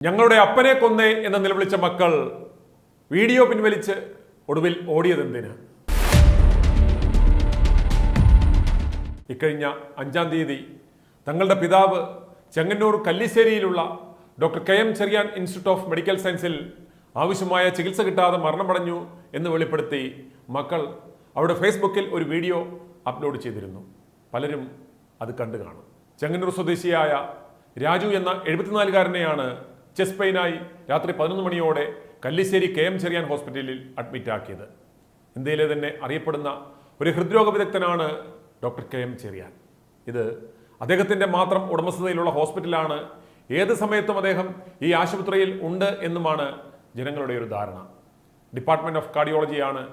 ഞങ്ങളുടെ അപ്പനെ കൊന്നേ എന്ന് നിലവിളിച്ച മക്കൾ വീഡിയോ പിൻവലിച്ച് ഒടുവിൽ ഓടിയതെന്തിന്? ഇക്കഴിഞ്ഞ 5-ാം തീയതി തങ്ങളുടെ പിതാവ് ചെങ്ങന്നൂർ കല്ലിശ്ശേരിയിലുള്ള doctor K M Cherian institute of medical സയൻസിൽ ആവശ്യമായ ചികിത്സ കിട്ടാതെ മരണമടഞ്ഞു എന്ന് വെളിപ്പെടുത്തി മക്കൾ അവിടെ ഫേസ്ബുക്കിൽ ഒരു വീഡിയോ അപ്ലോഡ് ചെയ്തിരുന്നു. പലരും അത് കണ്ടു കാണും. ചെങ്ങന്നൂർ സ്വദേശിയായ രാജു എന്ന 74-കാരനെയാണ് ചെസ്റ്റ് പെയിനായി രാത്രി 11 മണിയോടെ കല്ലിശ്ശേരി കെ എം ചെറിയാൻ ഹോസ്പിറ്റലിൽ അഡ്മിറ്റ് ആക്കിയത്. ഇന്ത്യയിലെ തന്നെ അറിയപ്പെടുന്ന ഒരു ഹൃദ്രോഗ വിദഗ്ധനാണ് ഡോക്ടർ കെ എം ചെറിയാൻ. ഇത് അദ്ദേഹത്തിൻ്റെ മാത്രം ഉടമസ്ഥതയിലുള്ള ഹോസ്പിറ്റലാണ്. ഏത് സമയത്തും അദ്ദേഹം ഈ ആശുപത്രിയിൽ ഉണ്ട് എന്നുമാണ് ജനങ്ങളുടെ ഒരു ധാരണ. ഡിപ്പാർട്ട്മെൻറ്റ് ഓഫ് കാർഡിയോളജിയാണ്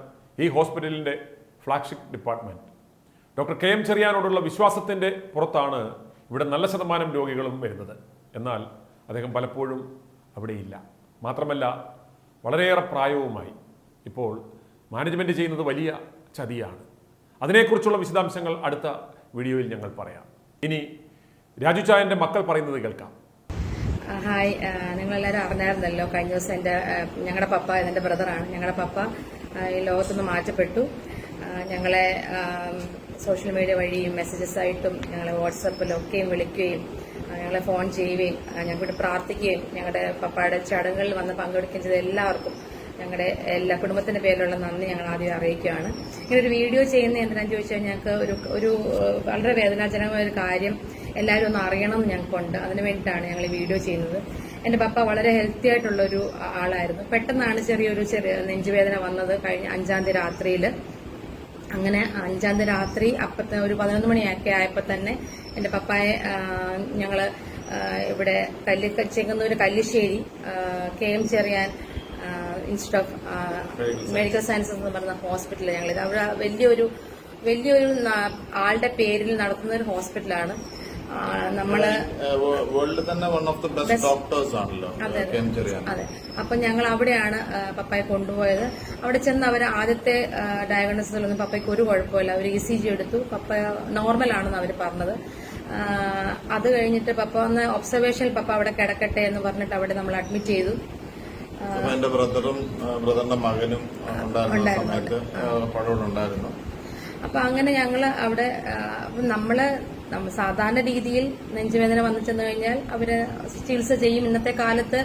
ഈ ഹോസ്പിറ്റലിൻ്റെ flagship department. Doctor K M ചെറിയാനോടുള്ള വിശ്വാസത്തിൻ്റെ പുറത്താണ് ഇവിടെ നല്ല ശതമാനം രോഗികളും വരുന്നത്. എന്നാൽ അദ്ദേഹം പലപ്പോഴും അവിടെയില്ല. മാത്രമല്ല വളരെയേറെ പ്രായവുമായി. ഇപ്പോൾ മാനേജ്മെൻറ്റ് ചെയ്യുന്നത് വലിയ ചതിയാണ്. അതിനെക്കുറിച്ചുള്ള വിശദാംശങ്ങൾ അടുത്ത വീഡിയോയിൽ ഞങ്ങൾ പറയാം. ഇനി രാജു ചായൻ്റെ മക്കൾ പറയുന്നത് കേൾക്കാം. ഹായ്, നിങ്ങളെല്ലാവരും അറിഞ്ഞായിരുന്നല്ലോ കഴിഞ്ഞ ദിവസം ഞങ്ങളുടെ പപ്പ എൻ്റെ ബ്രദറാണ്. ഞങ്ങളുടെ പപ്പ ഈ ലോകത്തുനിന്ന് മാറ്റപ്പെട്ടു. ഞങ്ങളെ സോഷ്യൽ മീഡിയ വഴിയും മെസ്സേജസ് ആയിട്ടും ഞങ്ങളെ വാട്സപ്പിലൊക്കെയും വിളിക്കുകയും ഞങ്ങളെ ഫോൺ ചെയ്യുകയും ഞങ്ങൾക്ക് പ്രാർത്ഥിക്കുകയും ഞങ്ങളുടെ പപ്പയുടെ ചടങ്ങുകളിൽ വന്ന് പങ്കെടുക്കുകയും ചെയ്ത എല്ലാവർക്കും ഞങ്ങളുടെ എല്ലാ കുടുംബത്തിന്റെ പേരിലുള്ള നന്ദി ഞങ്ങൾ ആദ്യം അറിയിക്കുകയാണ്. ഇങ്ങനെ ഒരു വീഡിയോ ചെയ്യുന്ന എന്തിനാന്ന് ചോദിച്ചാൽ ഞങ്ങൾക്ക് ഒരു വളരെ വേദനാജനകമായ ഒരു കാര്യം എല്ലാവരും ഒന്ന് അറിയണം ഞങ്ങൾക്കുണ്ട്. അതിനു വേണ്ടിയിട്ടാണ് ഞങ്ങൾ ഈ വീഡിയോ ചെയ്യുന്നത്. എൻ്റെ പപ്പ വളരെ ഹെൽത്തി ആയിട്ടുള്ളൊരു ആളായിരുന്നു. പെട്ടെന്നാണ് ചെറിയ നെഞ്ചുവേദന വന്നത് കഴിഞ്ഞ 5-ാം തീയതി രാത്രിയിൽ. അങ്ങനെ 5-ാം തീയതി രാത്രി അപ്പത്തെ ഒരു 11 മണിയൊക്കെ ആയപ്പോൾ തന്നെ എൻ്റെ പപ്പായെ ഞങ്ങൾ ഇവിടെ Chengannur Kallissery K M Cherian institute of Medical Sciences എന്ന് പറയുന്ന ഹോസ്പിറ്റലിൽ ഞങ്ങളിത് അവിടെ വലിയൊരു ആളുടെ പേരിൽ നടത്തുന്ന ഒരു ഹോസ്പിറ്റലാണ്. നമ്മള് വേൾഡിൽ തന്നെ one of the best doctors ആണല്ലോ. അതെ. അപ്പൊ ഞങ്ങൾ അവിടെയാണ് പപ്പായെ കൊണ്ടുപോയത്. അവിടെ ചെന്ന് അവർ ആദ്യത്തെ ഡയഗ്നോസിലൊന്നും പപ്പയ്ക്ക് ഒരു കുഴപ്പമില്ല. അവർ ECG എടുത്തു. പപ്പ നോർമൽ ആണെന്ന് അവർ പറഞ്ഞത്. അത് കഴിഞ്ഞിട്ട് പപ്പ ഒന്ന് ഒബ്സർവേഷനിൽ പപ്പ അവിടെ കിടക്കട്ടെ എന്ന് പറഞ്ഞിട്ട് അവിടെ നമ്മൾ അഡ്മിറ്റ് ചെയ്തു. എന്റെ ബ്രദറിന്റെ മകനും ഉണ്ടായിരുന്നു. അപ്പൊ അങ്ങനെ ഞങ്ങള് അവിടെ നമ്മൾ സാധാരണ രീതിയിൽ നെഞ്ചുവേദന വന്നു ചെന്ന് കഴിഞ്ഞാൽ അവര് ചികിത്സ ചെയ്യും. ഇന്നത്തെ കാലത്ത്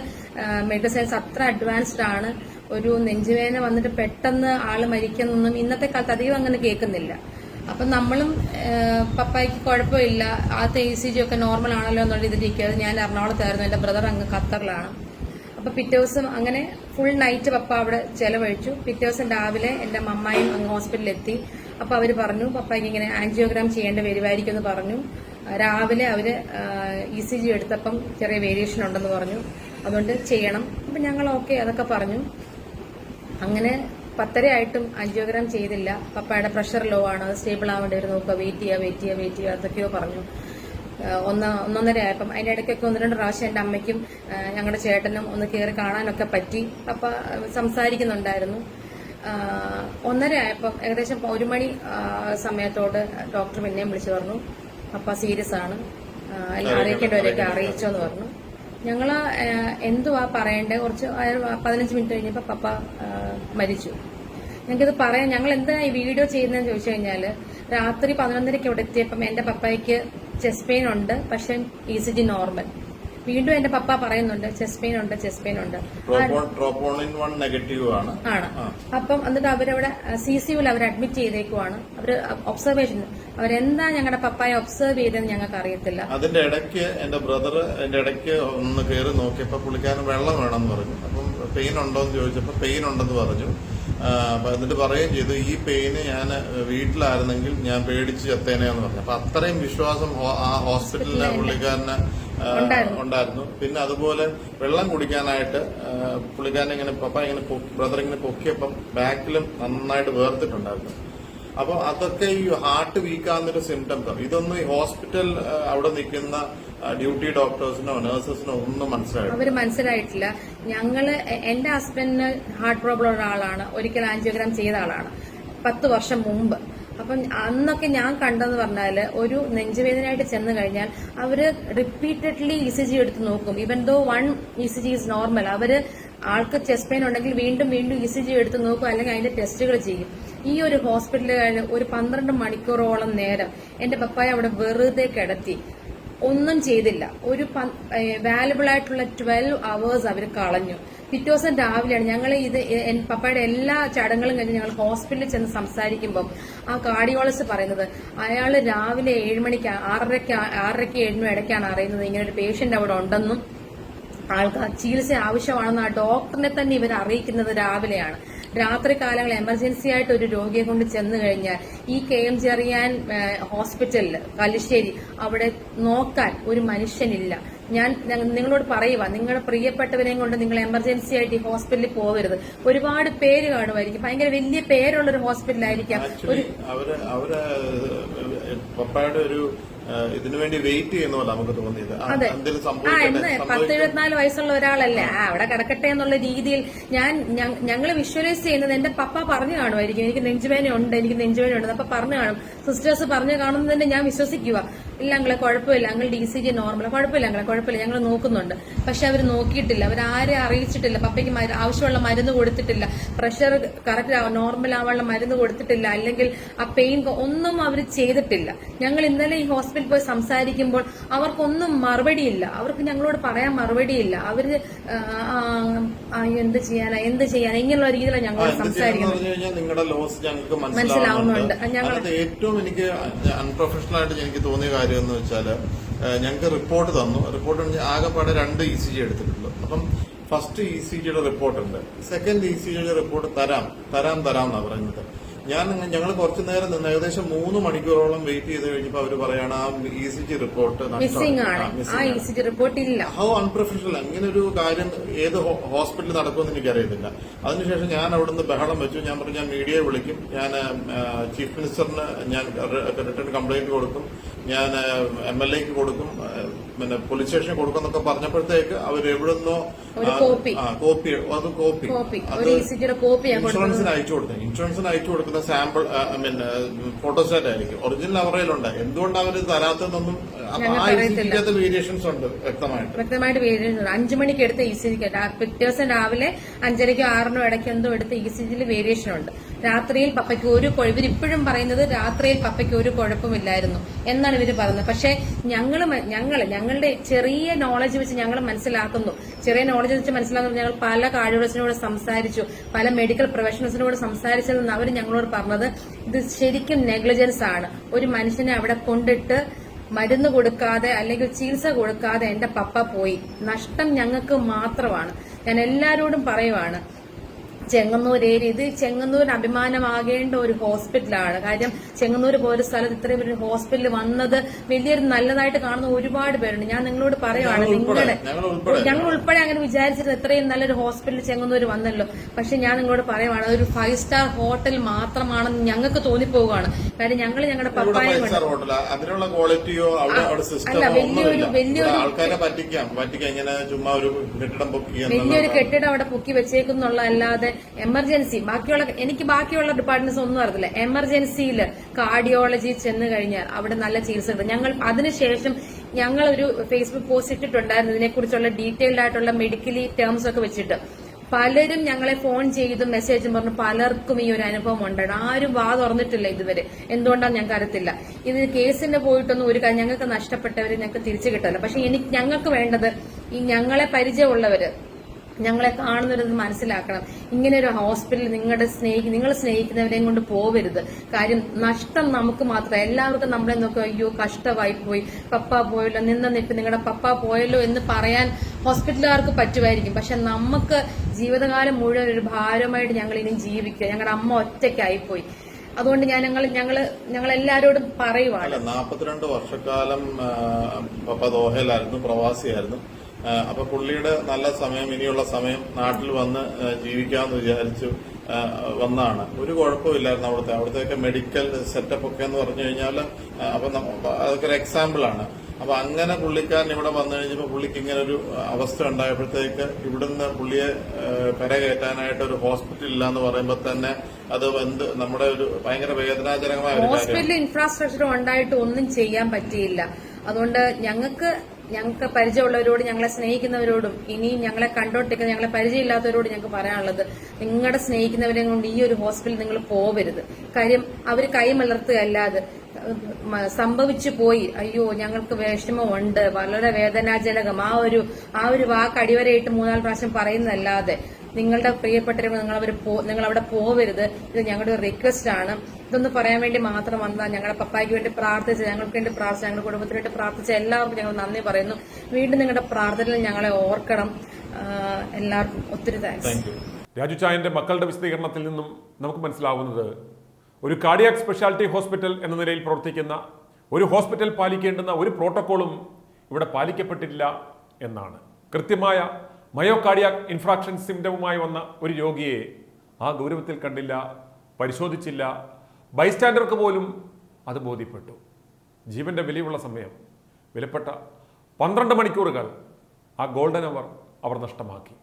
മെഡിക്കൽ സയൻസ് അത്ര അഡ്വാൻസ്ഡ് ആണ്. ഒരു നെഞ്ചുവേദന വന്നിട്ട് പെട്ടെന്ന് ആള് മരിക്കുന്നൊന്നും ഇന്നത്തെ കാലത്ത് അധികം അങ്ങനെ കേൾക്കുന്നില്ല. അപ്പൊ നമ്മളും പപ്പായ്ക്ക് കുഴപ്പമില്ല, ആദ്യത്തെ ECG ഒക്കെ നോർമൽ ആണല്ലോ എന്നുള്ള ഇതിലിരിക്കുന്നത്. ഞാൻ എറണാകുളത്തായിരുന്നു, എന്റെ ബ്രദർ അങ്ങ് ഖത്തറിലാണ്. അപ്പൊ പിറ്റേ ദിവസം അങ്ങനെ ഫുൾ നൈറ്റ് പപ്പ അവിടെ ചെലവഴിച്ചു. പിറ്റേ ദിവസം രാവിലെ എന്റെ മമ്മായും അങ്ങ് ഹോസ്പിറ്റലിൽ എത്തി. അപ്പൊ അവര് പറഞ്ഞു പപ്പായ്ക്ക് ഇങ്ങനെ ആൻജിയോഗ്രാം ചെയ്യേണ്ടി വരുമായിരിക്കും എന്ന് പറഞ്ഞു. രാവിലെ അവര് ECG എടുത്തപ്പം ചെറിയ വേരിയേഷൻ ഉണ്ടെന്ന് പറഞ്ഞു. അതുകൊണ്ട് ചെയ്യണം. അപ്പൊ ഞങ്ങൾ ഓക്കെ അതൊക്കെ പറഞ്ഞു. അങ്ങനെ 10:30 ആയിട്ടും ആൻജിയോഗ്രാം ചെയ്തില്ല. പപ്പയുടെ പ്രഷർ ലോ ആണ്, അത് സ്റ്റേബിൾ ആവേണ്ടി വരും, നോക്കുക, വെയിറ്റ് ചെയ്യുക അതൊക്കെയോ പറഞ്ഞു. 1:30 ആയപ്പം അതിന്റെ ഇടയ്ക്കൊക്കെ 1-2 പ്രാവശ്യം എന്റെ അമ്മയ്ക്കും ഞങ്ങളുടെ ചേട്ടനും ഒന്ന് കയറി കാണാനൊക്കെ പറ്റി. പപ്പ സംസാരിക്കുന്നുണ്ടായിരുന്നു. 1:30 ആയപ്പം ഏകദേശം 1 മണി സമയത്തോട് ഡോക്ടർ പിന്നെയും വിളിച്ചു പറഞ്ഞു പപ്പ സീരിയസ് ആണ്, അറിയിക്കേണ്ടവരെയൊക്കെ അറിയിച്ചോന്ന് പറഞ്ഞു. ഞങ്ങള് എന്തുവാ പറയണ്ടേ, കുറച്ച് 15 മിനിറ്റ് കഴിഞ്ഞപ്പോൾ പപ്പ മരിച്ചു. ഞങ്ങൾക്കിത് പറയാം. ഞങ്ങൾ എന്തിനാ ഈ വീഡിയോ ചെയ്യുന്നതെന്ന് ചോദിച്ചു കഴിഞ്ഞാൽ രാത്രി 11:30 ഇവിടെ എത്തിയപ്പം എന്റെ പപ്പായ്ക്ക് ചെസ്റ്റ് പെയിൻ ഉണ്ട്, പക്ഷെ ECG നോർമൽ. വീണ്ടും എന്റെ പപ്പ പറയുന്നുണ്ട് ചെസ്റ്റ് പെയിൻ ഉണ്ട്. ആണ്. അപ്പം എന്നിട്ട് അവരവിടെ CCUവിൽ അവർ അഡ്മിറ്റ് ചെയ്തേക്കുവാണ്. അവര് ഒബ്സർവേഷൻ അവരെന്താ ഞങ്ങളുടെ പപ്പായെ ഒബ്സർവ് ചെയ്തെന്ന് ഞങ്ങൾക്ക് അറിയത്തില്ല. അതിന്റെ ഇടയ്ക്ക് എന്റെ ബ്രദർ ഒന്ന് കയറി നോക്കിയപ്പോ പുള്ളിക്കാരൻ വെള്ളം വേണമെന്ന് പറഞ്ഞു. അപ്പം പെയിൻ ഉണ്ടോന്ന് ചോദിച്ചപ്പോ പെയിൻ ഉണ്ടെന്ന് പറഞ്ഞു. എന്നിട്ട് പറയുകയും ചെയ്തു ഈ പെയിന് ഞാൻ വീട്ടിലായിരുന്നെങ്കിൽ ഞാൻ പേടിച്ച് ചത്തേനെന്ന് പറഞ്ഞു. അപ്പൊ അത്രയും വിശ്വാസം ആ ഹോസ്പിറ്റലിലെ പുള്ളിക്കാരന് ഉണ്ടായിരുന്നു. പിന്നെ അതുപോലെ വെള്ളം കുടിക്കാനായിട്ട് പുള്ളിക്കാരൻ ബ്രദർ ഇങ്ങനെ പൊക്കിയപ്പം ബാക്കിലും നന്നായിട്ട് വേർത്തിട്ടുണ്ടായിരുന്നു. അപ്പൊ അതൊക്കെ ഈ ഹാർട്ട് വീക്കാവുന്നൊരു സിംറ്റംസ് ആണ്. ഇതൊന്നും ഈ ഹോസ്പിറ്റൽ അവിടെ നിൽക്കുന്ന ഡ്യൂട്ടി ഡോക്ടേഴ്സിനോ നഴ്സസിനോ ഒന്നും മനസ്സിലായിട്ടില്ല. എന്റെ ഹസ്ബൻഡിന് ഹാർട്ട് പ്രോബ്ലം ഉള്ള ആളാണ്. ഒരിക്കൽ ആൻജിയോഗ്രാം ചെയ്ത ആളാണ് 10 വർഷം മുമ്പ്. അപ്പം അന്നൊക്കെ ഞാൻ കണ്ടെന്ന് പറഞ്ഞാല് ഒരു നെഞ്ചുവേദനയായിട്ട് ചെന്ന് കഴിഞ്ഞാൽ അവര് റിപ്പീറ്റഡ്ലി ECG എടുത്ത് നോക്കും. Even though 1 ECG is normal, അവര് ആൾക്ക് ചെസ്റ്റ് പെയിൻ ഉണ്ടെങ്കിൽ വീണ്ടും ECG എടുത്ത് നോക്കും, അല്ലെങ്കിൽ അതിന്റെ ടെസ്റ്റുകൾ ചെയ്യും. ഈ ഒരു ഹോസ്പിറ്റലിൽ ഒരു 12 മണിക്കൂറോളം നേരം എന്റെ പപ്പായ അവിടെ വെറുതെ കിടത്തി, ഒന്നും ചെയ്തില്ല. ഒരു വാല്യുബിൾ ആയിട്ടുള്ള 12 hours അവർ കളഞ്ഞു. പിറ്റേ ദിവസം രാവിലെയാണ് ഞങ്ങൾ പപ്പയുടെ എല്ലാ ചടങ്ങുകളും കഴിഞ്ഞ് ഞങ്ങൾ ഹോസ്പിറ്റലിൽ ചെന്ന് സംസാരിക്കുമ്പോൾ ആ കാർഡിയോളജിസ്റ്റ് പറയുന്നത് അയാൾ രാവിലെ 7 മണിക്ക് 6:30 7 ഇടയ്ക്കാണ് അറിയുന്നത് ഇങ്ങനെ ഒരു പേഷ്യന്റ് അവിടെ ഉണ്ടെന്നും ആൾക്കാർ ചികിത്സ ആവശ്യമാണെന്ന് ആ ഡോക്ടറിനെ തന്നെ ഇവർ അറിയിക്കുന്നത് രാവിലെയാണ്. രാത്രി കാലങ്ങൾ എമർജൻസി ആയിട്ട് ഒരു രോഗിയെ കൊണ്ട് ചെന്ന് കഴിഞ്ഞാൽ ഈ KM ചെറിയാൻ ഹോസ്പിറ്റലിൽ കല്ലിശ്ശേരി അവിടെ നോക്കാൻ ഒരു മനുഷ്യനില്ല. ഞാൻ നിങ്ങളോട് പറയുക, നിങ്ങളുടെ പ്രിയപ്പെട്ടവരെയും കൊണ്ട് നിങ്ങൾ എമർജൻസി ആയിട്ട് ഈ ഹോസ്പിറ്റലിൽ പോകരുത്. ഒരുപാട് പേര് കാണുമായിരിക്കും, ഭയങ്കര വലിയ പേരുള്ളൊരു ഹോസ്പിറ്റലായിരിക്കാം. അവര് പപ്പായുടെ ഒരു ഇതിനുവേണ്ടി വെയിറ്റ് ചെയ്യുന്ന പോലെ നമുക്ക് തോന്നിയത്. എന്തെങ്കിലും സംഭവിക്കട്ടെ, 10-74 വയസ്സുള്ള ഒരാളല്ലേ, അവിടെ കിടക്കട്ടെ എന്നുള്ള രീതിയിൽ ഞങ്ങൾ വിഷ്വലൈസ് ചെയ്യുന്നത്. എന്റെ പപ്പ പറഞ്ഞു കാണുമായിരിക്കും എനിക്ക് നെഞ്ചുവേദന ഉണ്ട്, അപ്പൊ പറഞ്ഞു കാണും, സിസ്റ്റേഴ്സ് പറഞ്ഞു കാണുന്നതിന്റെ ഞാൻ വിശ്വസിക്കുക. ഇല്ല അങ്ങളെ കുഴപ്പമില്ല, അങ്ങളുടെ ECG നോർമൽ, കുഴപ്പമില്ല അങ്ങളെ കുഴപ്പമില്ല, ഞങ്ങൾ നോക്കുന്നുണ്ട്. പക്ഷെ അവർ നോക്കിയിട്ടില്ല, അവരാരെ അറിയിച്ചിട്ടില്ല, പപ്പയ്ക്ക് ആവശ്യമുള്ള മരുന്ന് കൊടുത്തിട്ടില്ല, പ്രഷർ കറക്റ്റ് നോർമൽ ആവാനുള്ള മരുന്ന് കൊടുത്തിട്ടില്ല, അല്ലെങ്കിൽ ആ പെയിൻ ഒന്നും അവർ ചെയ്തിട്ടില്ല. ഞങ്ങൾ ഇന്നലെ ഈ ഹോസ്പിറ്റലിൽ പോയി സംസാരിക്കുമ്പോൾ അവർക്കൊന്നും മറുപടിയില്ല, അവർക്ക് ഞങ്ങളോട് പറയാൻ മറുപടിയില്ല. അവര് എന്ത് ചെയ്യാനാ ഇങ്ങനെയുള്ള രീതിയിലാണ് ഞങ്ങളോട് സംസാരിക്കുന്നത്. നിങ്ങളുടെ ലോസ് ഞങ്ങൾക്ക് മനസ്സിലാവുന്നുണ്ട്. ഏറ്റവും എനിക്ക് അൺപ്രൊഫഷണൽ ആയിട്ട് എനിക്ക് തോന്നിയ കാര്യം എന്ന് വെച്ചാല് ഞങ്ങൾക്ക് റിപ്പോർട്ട് തന്നു. റിപ്പോർട്ട് ആകെപ്പാടെ 2 ECG എടുത്തിട്ടുള്ളൂ. അപ്പം ഫസ്റ്റ് ECGയുടെ റിപ്പോർട്ടുണ്ട്, സെക്കൻഡ് ECGയുടെ റിപ്പോർട്ട് തരാം എന്നാണ് പറയുന്നത്. ഞങ്ങൾ കുറച്ചു നേരം നിന്ന് ഏകദേശം 3 മണിക്കൂറോളം വെയിറ്റ് ചെയ്ത് കഴിഞ്ഞപ്പോൾ അവര് പറയാണ് ആ ECG റിപ്പോർട്ട് ഹൗ അൺപ്രൊഫഷണൽ. അങ്ങനെ ഒരു കാര്യം ഏത് ഹോസ്പിറ്റലിൽ നടക്കുമെന്ന് എനിക്കറിയത്തില്ല. അതിനുശേഷം ഞാൻ അവിടുന്ന് ബഹളം വെച്ചു. ഞാൻ പറഞ്ഞു ഞാൻ മീഡിയയെ വിളിക്കും, ഞാൻ ചീഫ് മിനിസ്റ്ററിന് ഞാൻ റിട്ടേൺ കംപ്ലൈന്റ് കൊടുക്കും, ഞാൻ MLAക്ക് കൊടുക്കും, പിന്നെ പോലീസ് സ്റ്റേഷനിൽ കൊടുക്കും എന്നൊക്കെ പറഞ്ഞപ്പോഴത്തേക്ക് അവരെവിടുന്നോ കോപ്പി ഇൻഷുറൻസിന് അയച്ചു കൊടുക്കുന്ന സാമ്പിൾ ഫോട്ടോസ്റ്റാറ്റ് ആയിരിക്കും, ഒറിജിനൽ അവരുണ്ട്. എന്തുകൊണ്ട് അവർ തരാത്തതെന്നൊന്നും വേരിയേഷൻസ് ഉണ്ട് വ്യക്തമായിട്ട് വേരിയേഷൻ ഉണ്ട്. 5 മണിക്ക് എടുത്ത ECG പിറ്റേ ദിവസം രാവിലെ 5:30 6 ഇടയ്ക്ക് എന്തോ എടുത്ത ECGയിൽ വേരിയേഷൻ ഉണ്ട്. രാത്രിയിൽ പപ്പയ്ക്ക് ഇവരിപ്പോഴും പറയുന്നത് രാത്രിയിൽ പപ്പയ്ക്ക് ഒരു കുഴപ്പമില്ലായിരുന്നു എന്നാണ് ഇവര് പറയുന്നത്. പക്ഷെ ഞങ്ങളുടെ ചെറിയ നോളജ് വെച്ച് ഞങ്ങൾ മനസ്സിലാക്കുന്നു. ഞങ്ങൾ പല കാർഡിയോളജിസ്റ്റിനോട് സംസാരിച്ചു, പല മെഡിക്കൽ പ്രൊഫഷണൽസിനോട് സംസാരിച്ചതെന്ന് അവർ ഞങ്ങളോട് പറഞ്ഞത് ഇത് ശരിക്കും നെഗ്ലിജൻസ് ആണ്. ഒരു മനുഷ്യനെ അവിടെ കൊണ്ടിട്ട് മരുന്ന് കൊടുക്കാതെ അല്ലെങ്കിൽ ചികിത്സ കൊടുക്കാതെ എന്റെ പപ്പ പോയി, നഷ്ടം ഞങ്ങൾക്ക് മാത്രമാണ്. ഞാൻ എല്ലാരോടും പറയുവാണ്, ചെങ്ങന്നൂർ ഏരിയ ഇത് ചെങ്ങന്നൂരിന് അഭിമാനമാകേണ്ട ഒരു ഹോസ്പിറ്റലാണ്. കാര്യം ചെങ്ങന്നൂർ പോലൊരു സ്ഥലത്ത് ഇത്രയും ഒരു ഹോസ്പിറ്റൽ വന്നത് വലിയൊരു നല്ലതായിട്ട് കാണുന്ന ഒരുപാട് പേരുണ്ട്. ഞാൻ നിങ്ങളോട് പറയുവാണ്, ഞങ്ങൾ ഉൾപ്പെടെ അങ്ങനെ വിചാരിച്ചിരുന്നത് ഇത്രയും നല്ലൊരു ഹോസ്പിറ്റൽ ചെങ്ങന്നൂർ വന്നല്ലോ. പക്ഷെ ഞാൻ നിങ്ങളോട് പറയുവാണ്, ഒരു 5 സ്റ്റാർ ഹോട്ടൽ മാത്രമാണെന്ന് ഞങ്ങൾക്ക് തോന്നിപ്പോവുകയാണ്. കാര്യം ഞങ്ങളുടെ പപ്പായ അതിനുള്ള ക്വാളിറ്റിയോ വലിയൊരു കെട്ടിടം അവിടെ പൊക്കി വെച്ചേക്കുന്നുള്ള അല്ലാതെ എമർജൻസി ബാക്കിയുള്ള ഡിപ്പാർട്ട്മെന്റ്സ് ഒന്നും അറിയില്ല. എമർജൻസിയിൽ കാർഡിയോളജി ചെന്ന് കഴിഞ്ഞാൽ അവിടെ നല്ല ചികിത്സ കിട്ടും. ഞങ്ങൾ അതിനുശേഷം ഞങ്ങളൊരു ഫേസ്ബുക്ക് പോസ്റ്റ് ഇട്ടിട്ടുണ്ടായിരുന്നു ഇതിനെക്കുറിച്ചുള്ള ഡീറ്റെയിൽഡ് ആയിട്ടുള്ള മെഡിക്കലി ടേംസ് ഒക്കെ വെച്ചിട്ട്. പലരും ഞങ്ങളെ ഫോൺ ചെയ്തും മെസ്സേജും പറഞ്ഞു പലർക്കും ഈ ഒരു അനുഭവം ഉണ്ടായിരുന്നു. ആരും വാ തുറന്നിട്ടില്ല ഇതുവരെ. എന്തുകൊണ്ടാന്ന് ഞങ്ങൾക്ക് അറിയത്തില്ല. ഇത് കേസിന് പോയിട്ടൊന്നും ഒരു കാര്യം ഞങ്ങൾക്ക് നഷ്ടപ്പെട്ടവരെ ഞങ്ങൾക്ക് തിരിച്ചു കിട്ടില്ല. പക്ഷെ ഞങ്ങൾക്ക് വേണ്ടത് ഈ ഞങ്ങളെ പരിചയമുള്ളവര് ഞങ്ങളെ കാണുന്നവരത് മനസ്സിലാക്കണം. ഇങ്ങനെ ഒരു ഹോസ്പിറ്റലിൽ നിങ്ങൾ സ്നേഹിക്കുന്നവരെയും കൊണ്ട് പോവരുത്. കാര്യം നഷ്ടം നമുക്ക് മാത്രം. എല്ലാവർക്കും നമ്മളെ നോക്കുക, അയ്യോ കഷ്ടമായി പോയി, പപ്പ പോയല്ലോ, നിപ്പ് നിങ്ങളുടെ പപ്പ പോയല്ലോ എന്ന് പറയാൻ ഹോസ്പിറ്റലുകാർക്ക് പറ്റുമായിരിക്കും. പക്ഷെ നമുക്ക് ജീവിതകാലം മുഴുവൻ ഒരു ഭാരമായിട്ട് ഞങ്ങൾ ഇനി ജീവിക്കുക. ഞങ്ങളുടെ അമ്മ ഒറ്റയ്ക്കായിപ്പോയി. അതുകൊണ്ട് ഞങ്ങൾ എല്ലാരോടും പറയുവാണ്. 42 വർഷക്കാലം പപ്പ ദോഹയിലായിരുന്നു, പ്രവാസിയായിരുന്നു. അപ്പൊ പുള്ളിയുടെ നല്ല സമയം, ഇനിയുള്ള സമയം നാട്ടിൽ വന്ന് ജീവിക്കാമെന്ന് വിചാരിച്ചു വന്നാണ്. ഒരു കുഴപ്പമില്ലായിരുന്നു അവിടുത്തെയൊക്കെ മെഡിക്കൽ സെറ്റപ്പ് ഒക്കെ എന്ന് പറഞ്ഞു കഴിഞ്ഞാൽ. അപ്പൊ അതൊക്കെ ഒരു എക്സാമ്പിൾ ആണ്. അപ്പൊ അങ്ങനെ പുള്ളിക്കാരൻ ഇവിടെ വന്നു കഴിഞ്ഞപ്പോൾ പുള്ളിക്ക് ഇങ്ങനെ ഒരു അവസ്ഥ ഉണ്ടായപ്പോഴത്തേക്ക് ഇവിടുന്ന് പുള്ളിയെ കരകയറ്റാനായിട്ട് ഒരു ഹോസ്പിറ്റൽ ഇല്ല എന്ന് പറയുമ്പോൾ തന്നെ അത് നമ്മുടെ ഒരു ഭയങ്കര വേദനാജനകമായ ഒരു ഹോസ്പിറ്റൽ കാര്യമാണ്. ഇൻഫ്രാസ്ട്രക്ചർ ഉണ്ടായിട്ട് ഒന്നും ചെയ്യാൻ പറ്റിയില്ല. അതുകൊണ്ട് ഞങ്ങൾക്ക് പരിചയമുള്ളവരോട്, ഞങ്ങളെ സ്നേഹിക്കുന്നവരോടും, ഇനിയും ഞങ്ങളെ കണ്ടോട്ടിരിക്കുന്ന ഞങ്ങളെ പരിചയമില്ലാത്തവരോട് ഞങ്ങൾക്ക് പറയാനുള്ളത്, നിങ്ങളുടെ സ്നേഹിക്കുന്നവരെ കൊണ്ട് ഈ ഒരു ഹോസ്പിറ്റലിൽ നിങ്ങൾ പോവരുത്. കാര്യം അവർ കൈമലർത്തുകയല്ലാതെ സംഭവിച്ചു പോയി, അയ്യോ ഞങ്ങൾക്ക് വിഷമമുണ്ട്, വളരെ വേദനാജനകം, ആ ഒരു വാക്ക് അടിവരയിട്ട് 3-4 പ്രാവശ്യം പറയുന്നതല്ലാതെ നിങ്ങളുടെ പ്രിയപ്പെട്ടവർ നിങ്ങൾ അവിടെ പോവരുത്. ഇത് ഞങ്ങളുടെ ഒരു റിക്വസ്റ്റ് ആണ്. ഇതൊന്ന് പറയാൻ വേണ്ടി മാത്രം വന്നാൽ ഞങ്ങളുടെ പപ്പായ്ക്ക് വേണ്ടി പ്രാർത്ഥിച്ച്, ഞങ്ങൾക്ക് വേണ്ടി പ്രാർത്ഥിച്ച്, ഞങ്ങളുടെ കുടുംബത്തിന് വേണ്ടി പ്രാർത്ഥിച്ച എല്ലാവർക്കും ഞങ്ങൾ നന്ദി പറയുന്നു. വീണ്ടും നിങ്ങളുടെ പ്രാർത്ഥനയിൽ ഞങ്ങളെ ഓർക്കണം. എല്ലാവർക്കും ഒത്തിരി താങ്ക്സ്. രാജു ചായന്റെ മക്കളുടെ വിശദീകരണത്തിൽ നിന്നും നമുക്ക് മനസ്സിലാവുന്നത്, ഒരു കാർഡിയാക് സ്പെഷ്യാലിറ്റി ഹോസ്പിറ്റൽ എന്ന നിലയിൽ പ്രവർത്തിക്കുന്ന ഒരു ഹോസ്പിറ്റൽ പാലിക്കേണ്ടുന്ന ഒരു പ്രോട്ടോക്കോളും ഇവിടെ പാലിക്കപ്പെട്ടില്ല എന്നാണ്. കൃത്യമായ മയോകാർഡിയാക് ഇൻഫ്രാക്ഷൻ സിംറ്റവുമായി വന്ന ഒരു രോഗിയെ ആ ഗൗരവത്തിൽ കണ്ടില്ല, പരിശോധിച്ചില്ല. ബൈസ്റ്റാൻഡർക്ക് പോലും അത് ബോധ്യപ്പെട്ടു. ജീവന്റെ വിലയുള്ള സമയം, വിലപ്പെട്ട 12 മണിക്കൂറുകൾ, ആ ഗോൾഡൻ അവർ നഷ്ടമാക്കി.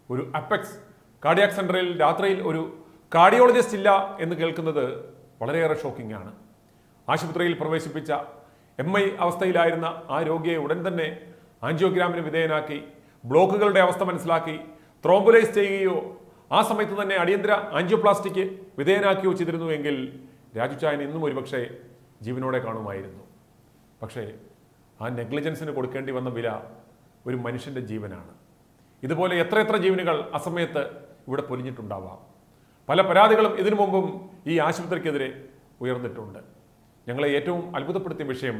ഒരു അപ്പെക്സ് കാർഡിയാക് സെന്ററിൽ രാത്രിയിൽ ഒരു കാർഡിയോളജിസ്റ്റ് ഇല്ല എന്ന് കേൾക്കുന്നത് വളരെയേറെ ഷോക്കിംഗ് ആണ്. ആശുപത്രിയിൽ പ്രവേശിപ്പിച്ച MI അവസ്ഥയിലായിരുന്ന ആ രോഗിയെ ഉടൻ തന്നെ ആൻജിയോഗ്രാമിന് വിധേയനാക്കി, ബ്ലോക്കുകളുടെ അവസ്ഥ മനസ്സിലാക്കി ത്രോംബുലൈസ് ചെയ്യുകയോ ആ സമയത്ത് തന്നെ അടിയന്തര ആൻജിയോപ്ലാസ്റ്റിക്ക് വിധേയനാക്കുകയോ ചെയ്തിരുന്നുവെങ്കിൽ രാജു ചായൻ ഇന്നും ഒരുപക്ഷെ ജീവനോടെ കാണുമായിരുന്നു. പക്ഷേ ആ നെഗ്ലിജൻസിന് കൊടുക്കേണ്ടി വന്ന വില ഒരു മനുഷ്യൻ്റെ ജീവനാണ്. ഇതുപോലെ എത്ര ജീവനുകൾ അസമയത്ത് ഇവിടെ പൊലിഞ്ഞിട്ടുണ്ടാവാം. പല പരാതികളും ഇതിനു മുമ്പും ഈ ആശുപത്രിക്കെതിരെ ഉയർന്നിട്ടുണ്ട്. ഞങ്ങളെ ഏറ്റവും അത്ഭുതപ്പെടുത്തിയ വിഷയം,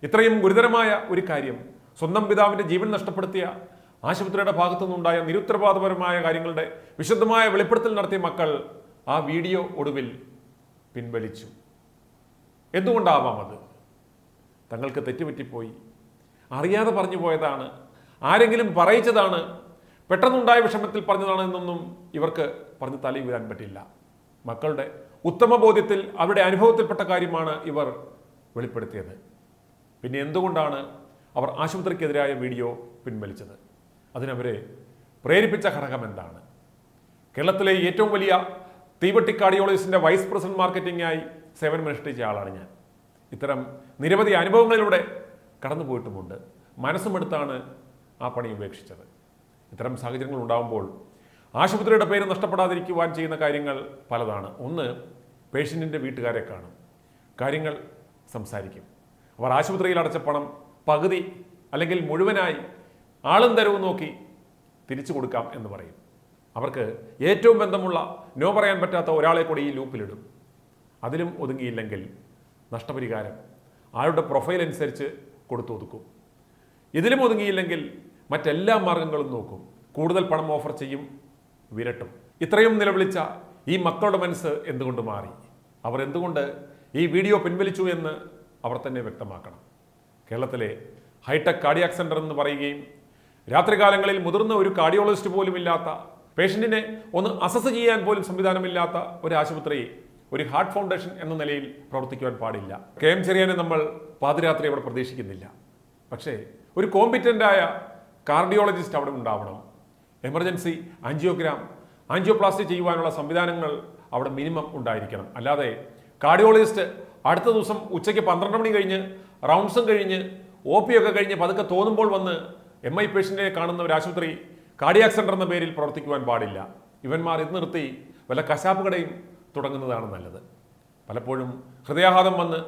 ഇത്രയും ഗുരുതരമായ ഒരു കാര്യം, സ്വന്തം പിതാവിൻ്റെ ജീവൻ നഷ്ടപ്പെടുത്തിയ ആശുപത്രിയുടെ ഭാഗത്തു നിന്നുണ്ടായ നിരുത്തരവാദപരമായ കാര്യങ്ങളുടെ വിശദമായ വെളിപ്പെടുത്തൽ നടത്തിയ മക്കൾ ആ വീഡിയോ ഒടുവിൽ പിൻവലിച്ചു. എന്തുകൊണ്ടാവാം അത്? തങ്ങൾക്ക് തെറ്റുപറ്റിപ്പോയി, അറിയാതെ പറഞ്ഞു പോയതാണ്, ആരെങ്കിലും പറയിച്ചതാണ്, പെട്ടെന്നുണ്ടായ വിഷമത്തിൽ പറഞ്ഞതാണ് എന്നൊന്നും ഇവർക്ക് പറഞ്ഞ് തലയിൽ വീഴാൻ പറ്റില്ല. മക്കളുടെ ഉത്തമ ബോധ്യത്തിൽ അവരുടെ അനുഭവത്തിൽപ്പെട്ട കാര്യമാണ് ഇവർ വെളിപ്പെടുത്തിയത്. പിന്നെ എന്തുകൊണ്ടാണ് അവർ ആശുപത്രിക്കെതിരായ വീഡിയോ പിൻവലിച്ചത്? അതിനവരെ പ്രേരിപ്പിച്ച ഘടകം എന്താണ്? കേരളത്തിലെ ഏറ്റവും വലിയ തീവട്ടി കാർഡിയോളജിസ്റ്റിൻ്റെ വൈസ് പ്രസിഡന്റ് മാർക്കറ്റിംഗായി സേവനമനുഷ്ഠിച്ച ആളാണ് ഞാൻ. ഇത്തരം നിരവധി അനുഭവങ്ങളിലൂടെ കടന്നുപോയിട്ടുമുണ്ട്. മനസ്സുമെടുത്താണ് ആ പണി ഉപേക്ഷിച്ചത്. ഇത്തരം സാഹചര്യങ്ങൾ ഉണ്ടാകുമ്പോൾ ആശുപത്രിയുടെ പേര് നഷ്ടപ്പെടാതിരിക്കുവാൻ ചെയ്യുന്ന കാര്യങ്ങൾ പലതാണ്. ഒന്ന്, പേഷ്യൻറ്റിൻ്റെ വീട്ടുകാരെ കാണും, കാര്യങ്ങൾ സംസാരിക്കും. അവർ ആശുപത്രിയിൽ അടച്ച പണം പകുതി അല്ലെങ്കിൽ മുഴുവനായി ആളും തരവും നോക്കി തിരിച്ചു കൊടുക്കാം എന്ന് പറയും. അവർക്ക് ഏറ്റവും ബന്ധമുള്ള നോ പറയാൻ പറ്റാത്ത ഒരാളെ കൂടി ഈ ലൂപ്പിലിടും. അതിലും ഒതുങ്ങിയില്ലെങ്കിൽ നഷ്ടപരിഹാരം ആളുടെ പ്രൊഫൈൽ അനുസരിച്ച് കൊടുത്തു ഒതുക്കും. ഇതിലും ഒതുങ്ങിയില്ലെങ്കിൽ മറ്റെല്ലാ മാർഗങ്ങളും നോക്കും, കൂടുതൽ പണം ഓഫർ ചെയ്യും, വിരട്ടും. ഇത്രയും നിലവിളിച്ച ഈ മക്കളുടെ മനസ്സ് എന്തുകൊണ്ട് മാറി? അവർ എന്തുകൊണ്ട് ഈ വീഡിയോ പിൻവലിച്ചു എന്ന് അവർ തന്നെ വ്യക്തമാക്കണം. കേരളത്തിലെ ഹൈടെക് കാർഡിയാക് സെന്റർ എന്ന് പറയുകയും രാത്രികാലങ്ങളിൽ മുതിർന്ന ഒരു കാർഡിയോളജിസ്റ്റ് പോലും ഇല്ലാത്ത, പേഷ്യന്റിനെ ഒന്ന് അസസ് ചെയ്യാൻ പോലും സംവിധാനമില്ലാത്ത ഒരു ആശുപത്രി ഒരു ഹാർട്ട് ഫൗണ്ടേഷൻ എന്ന നിലയിൽ പ്രവർത്തിക്കുവാൻ പാടില്ല. KM ചെറിയാനെ നമ്മൾ പാതിരാത്രി അവിടെ പ്രതീക്ഷിക്കുന്നില്ല. പക്ഷേ ഒരു കോമ്പിറ്റൻ്റായ കാർഡിയോളജിസ്റ്റ് അവിടെ ഉണ്ടാവണം. എമർജൻസി ആൻജിയോപ്ലാസ്റ്റി ചെയ്യുവാനുള്ള സംവിധാനങ്ങൾ അവിടെ മിനിമം ഉണ്ടായിരിക്കണം. അല്ലാതെ കാർഡിയോളജിസ്റ്റ് അടുത്ത ദിവസം ഉച്ചയ്ക്ക് 12 മണി കഴിഞ്ഞ് റൗണ്ട്സും കഴിഞ്ഞ് OP ഒക്കെ കഴിഞ്ഞ് പതുക്കെ തോന്നുമ്പോൾ വന്ന് MI പേഷ്യൻറ്റിനെ കാണുന്ന ഒരു ആശുപത്രി കാർഡിയാക് സെന്റർ എന്ന പേരിൽ പ്രവർത്തിക്കുവാൻ പാടില്ല. ഇവന്മാർ ഇത് നിർത്തി വല്ല കശാപ്പ് കടയും തുടങ്ങുന്നതാണ് നല്ലത്. പലപ്പോഴും ഹൃദയാഘാതം വന്ന്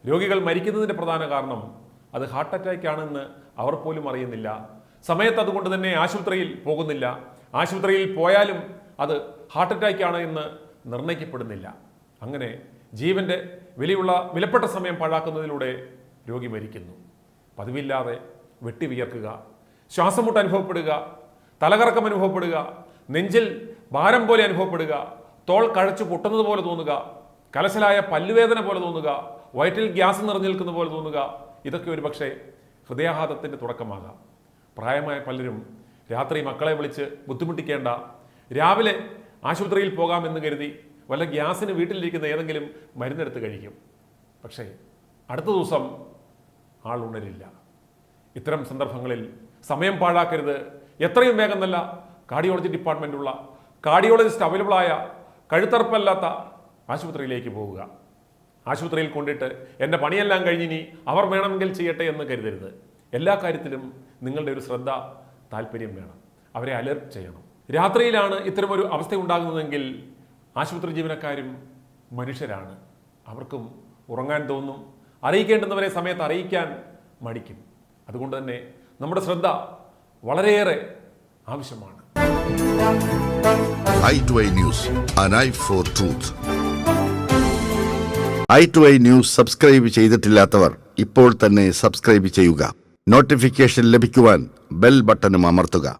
രോഗികൾ മരിക്കുന്നതിൻ്റെ പ്രധാന കാരണം അത് ഹാർട്ട് അറ്റാക്ക് ആണെന്ന് അവർ പോലും അറിയുന്നില്ല. സമയത്ത് അതുകൊണ്ട് തന്നെ ആശുപത്രിയിൽ പോകുന്നില്ല. ആശുപത്രിയിൽ പോയാലും അത് ഹാർട്ട് അറ്റാക്ക് ആണ് എന്ന് നിർണ്ണയിക്കപ്പെടുന്നില്ല. അങ്ങനെ ജീവന്റെ വിലപ്പെട്ട സമയം പാഴാക്കുന്നതിലൂടെ രോഗി മരിക്കുന്നു. പതിവില്ലാതെ വെട്ടി വിയർക്കുക, ശ്വാസമുട്ട് അനുഭവപ്പെടുക, തലകറക്കം അനുഭവപ്പെടുക, നെഞ്ചിൽ ഭാരം പോലെ അനുഭവപ്പെടുക, തോൾ കഴച്ചു പൊട്ടുന്നത് പോലെ തോന്നുക, കലശലായ പല്ലുവേദന പോലെ തോന്നുക, വയറ്റിൽ ഗ്യാസ് നിറഞ്ഞു നിൽക്കുന്ന പോലെ തോന്നുക, ഇതൊക്കെ ഒരു പക്ഷേ ഹൃദയാഘാതത്തിൻ്റെ തുടക്കമാകാം. പ്രായമായ പലരും രാത്രി മക്കളെ വിളിച്ച് ബുദ്ധിമുട്ടിക്കേണ്ട, രാവിലെ ആശുപത്രിയിൽ പോകാമെന്ന് കരുതി വല്ല ഗ്യാസിന് വീട്ടിലിരിക്കുന്ന ഏതെങ്കിലും മരുന്നെടുത്ത് കഴിക്കും. പക്ഷേ അടുത്ത ദിവസം ആൾ ഉണരില്ല. ഇത്തരം സന്ദർഭങ്ങളിൽ സമയം പാഴാക്കരുത്. എത്രയും വേഗം നല്ല കാർഡിയോളജി ഡിപ്പാർട്ട്മെൻറ്റുള്ള കാർഡിയോളജിസ്റ്റ് അവൈലബിളായ കഴുത്തറപ്പല്ലാത്ത ആശുപത്രിയിലേക്ക് പോവുക. ആശുപത്രിയിൽ കൊണ്ടിട്ട് എൻ്റെ പണിയെല്ലാം കഴിഞ്ഞിനി അവർ വേണമെങ്കിൽ ചെയ്യട്ടെ എന്ന് കരുതരുത്. എല്ലാ കാര്യത്തിലും നിങ്ങളുടെ ഒരു ശ്രദ്ധ, താല്പര്യം വേണം. അവരെ അലർട്ട് ചെയ്യണം. രാത്രിയിലാണ് ഇത്തരമൊരു അവസ്ഥ ഉണ്ടാകുന്നതെങ്കിൽ ആശുപത്രി ജീവനക്കാരും മനുഷ്യരാണ്. അവർക്കും ഉറങ്ങാൻ തോന്നും. അറിയിക്കേണ്ടുന്നവരെ സമയത്ത് അറിയിക്കാൻ മടിക്കും. അതുകൊണ്ട് തന്നെ നമ്മുടെ ശ്രദ്ധ വളരെയേറെ ആവശ്യമാണ്. i2i News, an eye for truth. i2i News subscribe ചെയ്തിട്ടില്ലാത്തവർ ഇപ്പോൾ തന്നെ സബ്സ്ക്രൈബ് ചെയ്യുക. നോട്ടിഫിക്കേഷൻ ലഭിക്കുവാൻ ബെൽ ബട്ടണും അമർത്തുക.